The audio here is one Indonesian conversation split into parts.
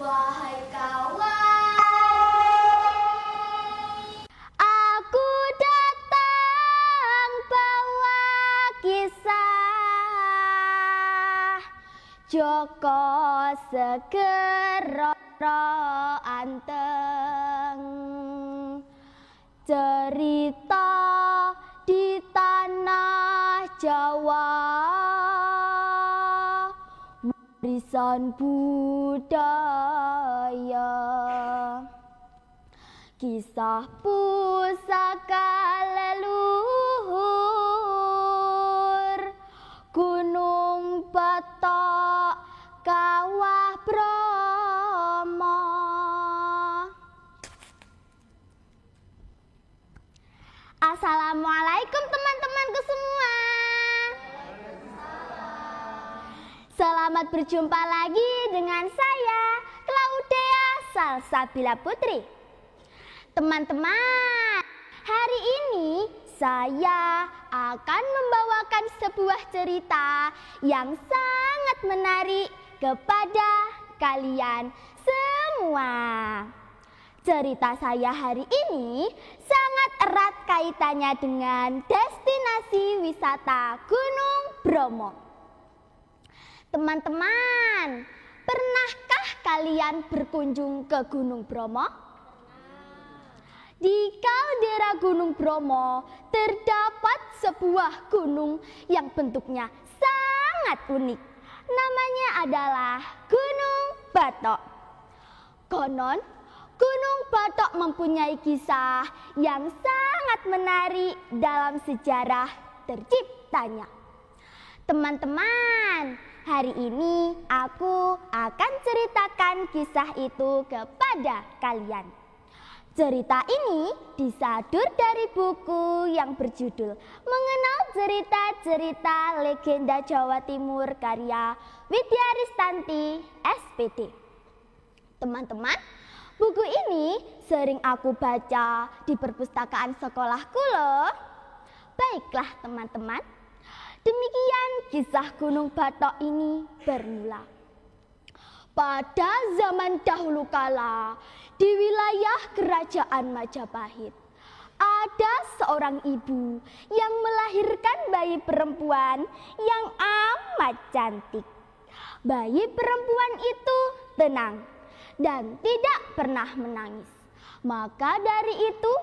Wahai kawan, aku datang bawa kisah Joko Segero Anteng, cerita di tanah Jawa, warisan budaya, kisah pusaka leluhur, Gunung Batok, Kawah Bromo. Assalamualaikum teman-temanku semua. Selamat berjumpa lagi dengan saya, Claudia Salsabila Putri. Teman-teman, hari ini saya akan membawakan sebuah cerita yang sangat menarik kepada kalian semua. Cerita saya hari ini sangat erat kaitannya dengan destinasi wisata Gunung Bromo. Teman-teman, pernahkah kalian berkunjung ke Gunung Bromo? Di kaldera Gunung Bromo terdapat sebuah gunung yang bentuknya sangat unik. Namanya adalah Gunung Batok. Konon, Gunung Batok mempunyai kisah yang sangat menarik dalam sejarah terciptanya. Teman-teman, hari ini aku akan ceritakan kisah itu kepada kalian. Cerita ini disadur dari buku yang berjudul Mengenal Cerita-Cerita Legenda Jawa Timur karya Widya Ristanti, SPD. Teman-teman, buku ini sering aku baca di perpustakaan sekolahku loh. Baiklah teman-teman, demikian kisah Gunung Batok ini bermula. Pada zaman dahulu kala, di wilayah kerajaan Majapahit, ada seorang ibu yang melahirkan bayi perempuan yang amat cantik. Bayi perempuan itu tenang dan tidak pernah menangis. Maka dari itu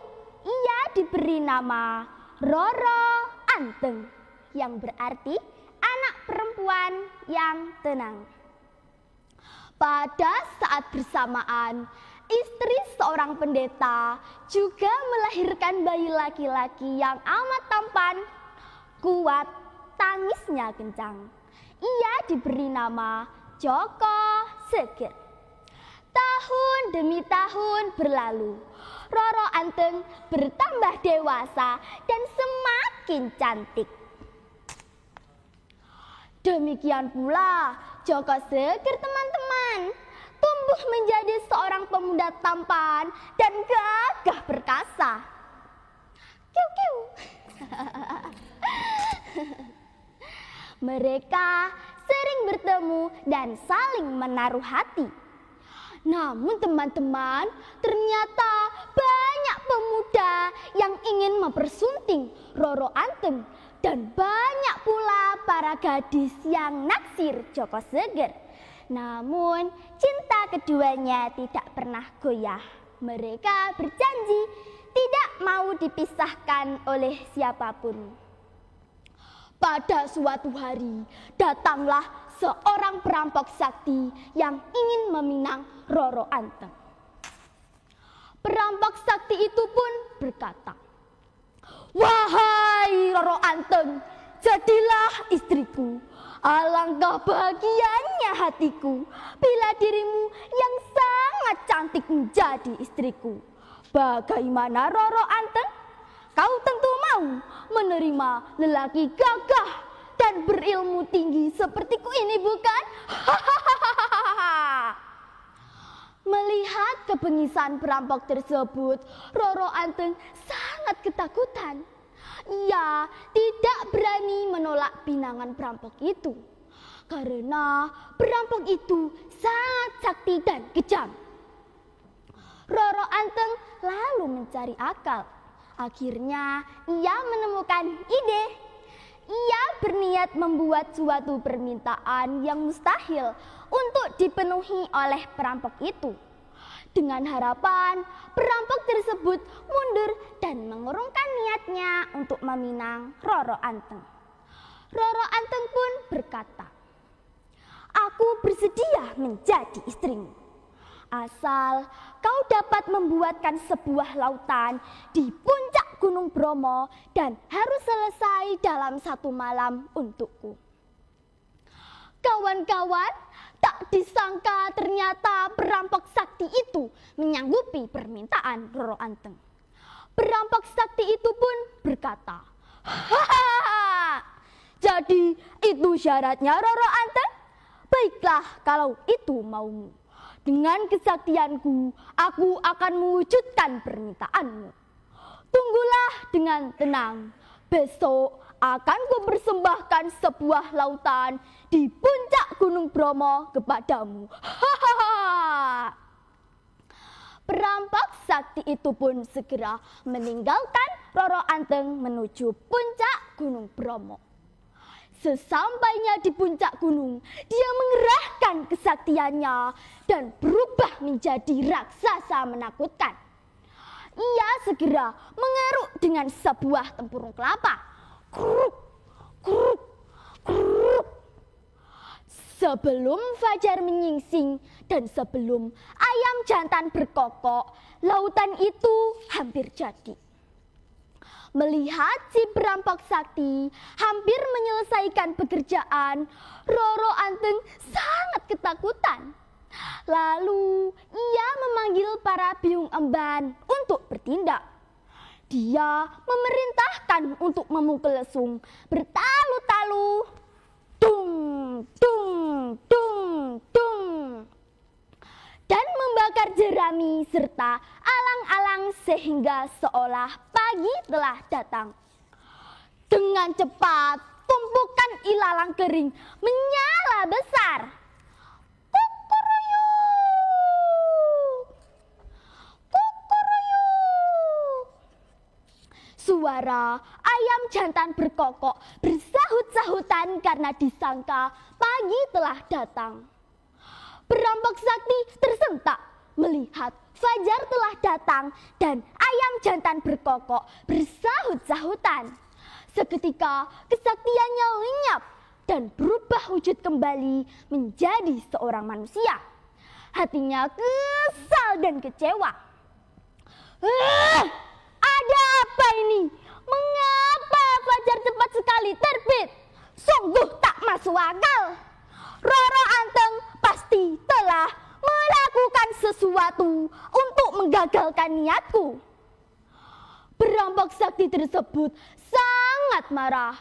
ia diberi nama Roro Anteng, yang berarti anak perempuan yang tenang. Pada saat bersamaan, istri seorang pendeta juga melahirkan bayi laki-laki yang amat tampan, kuat, tangisnya kencang. Ia diberi nama Joko Seger. Tahun demi tahun berlalu, Roro Anteng bertambah dewasa dan semakin cantik. Demikian pula Joko Seger teman-teman, tumbuh menjadi seorang pemuda tampan dan gagah perkasa. Kiu-kiu. Mereka sering bertemu dan saling menaruh hati. Namun teman-teman, ternyata banyak pemuda yang ingin mempersunting Roro Anteng dan banyak pula para gadis yang naksir Joko Seger. Namun cinta keduanya tidak pernah goyah. Mereka berjanji tidak mau dipisahkan oleh siapapun. Pada suatu hari, datanglah seorang perampok sakti yang ingin meminang Roro Anteng. Perampok sakti itu pun berkata, "Wahai Roro Anteng, jadilah istriku. Alangkah bahagianya hatiku bila dirimu yang sangat cantik menjadi istriku. Bagaimana Roro Anteng? Kau tentu mau menerima lelaki gagah dan berilmu tinggi sepertiku ini, bukan?" Melihat kebengisan perampok tersebut, Roro Anteng sangat ketakutan. Ia tidak berani menolak pinangan perampok itu. karena perampok itu sangat sakti dan kejam. Roro Anteng lalu mencari akal. Akhirnya ia menemukan ide. Ia berniat membuat suatu permintaan yang mustahil untuk dipenuhi oleh perampok itu. Dengan harapan perampok tersebut mundur dan mengurungkan niatnya untuk meminang Roro Anteng. Roro Anteng pun berkata, "Aku bersedia menjadi istrimu, asal kau dapat membuatkan sebuah lautan di puncak Gunung Bromo dan harus selesai dalam 1 malam untukku." Kawan-kawan, tak disangka ternyata perampok sakti itu menyanggupi permintaan Roro Anteng. Perampok sakti itu pun berkata, "Hahaha, jadi itu syaratnya Roro Anteng? Baiklah kalau itu maumu. Dengan kesaktianku, aku akan mewujudkan permintaanmu. Tunggulah dengan tenang. Besok akan kupersembahkan sebuah lautan di puncak Gunung Bromo kepadamu." Hahaha. Perampok sakti itu pun segera meninggalkan Roro Anteng menuju puncak Gunung Bromo. Sesampainya di puncak gunung, dia mengerahkan kesaktiannya dan berubah menjadi raksasa menakutkan. Ia segera mengeruk dengan sebuah tempurung kelapa. Kruk, kruk, kruk. Sebelum fajar menyingsing dan sebelum ayam jantan berkokok, lautan itu hampir jadi. Melihat si perampok sakti hampir menyelesaikan pekerjaan, Roro Anteng sangat ketakutan. Lalu ia memanggil para biung emban untuk bertindak. Dia memerintahkan untuk memukul lesung bertalu-talu. Dung, dung, dung, dung. Dan membakar jerami serta alang-alang sehingga seolah pagi telah datang. Dengan cepat tumpukan ilalang kering menyala besar. Kukuruyuk, kukuruyuk. Suara ayam jantan berkokok bersahut-sahutan karena disangka pagi telah datang. Perampok sakti tersentak melihat fajar telah datang dan ayam jantan berkokok bersahut-sahutan. Seketika kesaktiannya lenyap dan berubah wujud kembali menjadi seorang manusia. Hatinya kesal dan kecewa. Ada apa ini? Mengapa fajar cepat sekali terbit? Sungguh tak masuk akal. Roro Anteng pasti telah melakukan sesuatu untuk menggagalkan niatku. Perampok sakti tersebut sangat marah.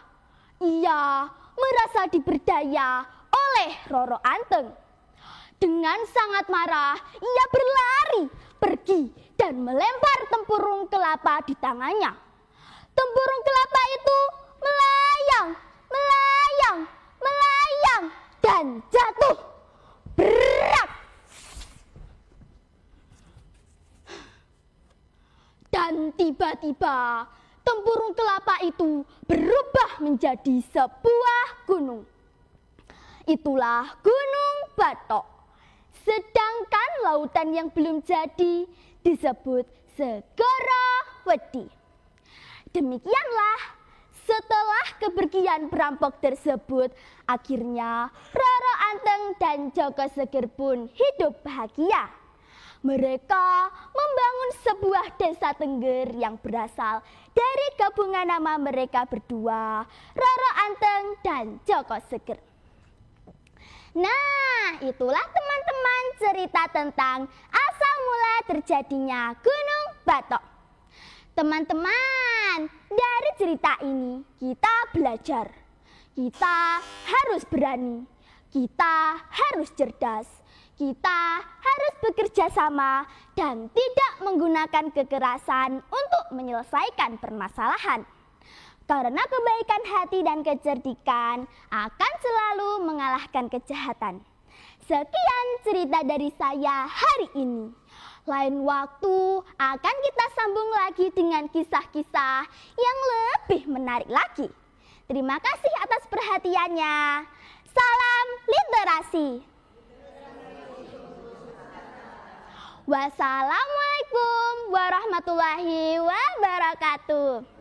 Ia merasa diberdaya oleh Roro Anteng. Dengan sangat marah, ia berlari pergi dan melempar tempurung kelapa di tangannya. Tempurung kelapa itu melayang, melayang, melayang dan jatuh. Berat. Dan tiba-tiba tempurung kelapa itu berubah menjadi sebuah gunung. Itulah Gunung Batok. Sedangkan lautan yang belum jadi disebut Segara Wedi. Demikianlah setelah kepergian perampok tersebut, akhirnya Roro Anteng dan Joko Seger pun hidup bahagia. Mereka membangun sebuah desa Tengger yang berasal dari gabungan nama mereka berdua, Roro Anteng dan Joko Seger. Nah, itulah teman-teman cerita tentang asal mula terjadinya Gunung Batok. Teman-teman, dari cerita ini kita belajar. Kita harus berani, kita harus cerdas, kita harus bekerja sama dan tidak menggunakan kekerasan untuk menyelesaikan permasalahan. Karena kebaikan hati dan kecerdikan akan selalu mengalahkan kejahatan. Sekian cerita dari saya hari ini. Lain waktu akan kita sambung lagi dengan kisah-kisah yang lebih menarik lagi. Terima kasih atas perhatiannya. Salam literasi. Wassalamualaikum warahmatullahi wabarakatuh.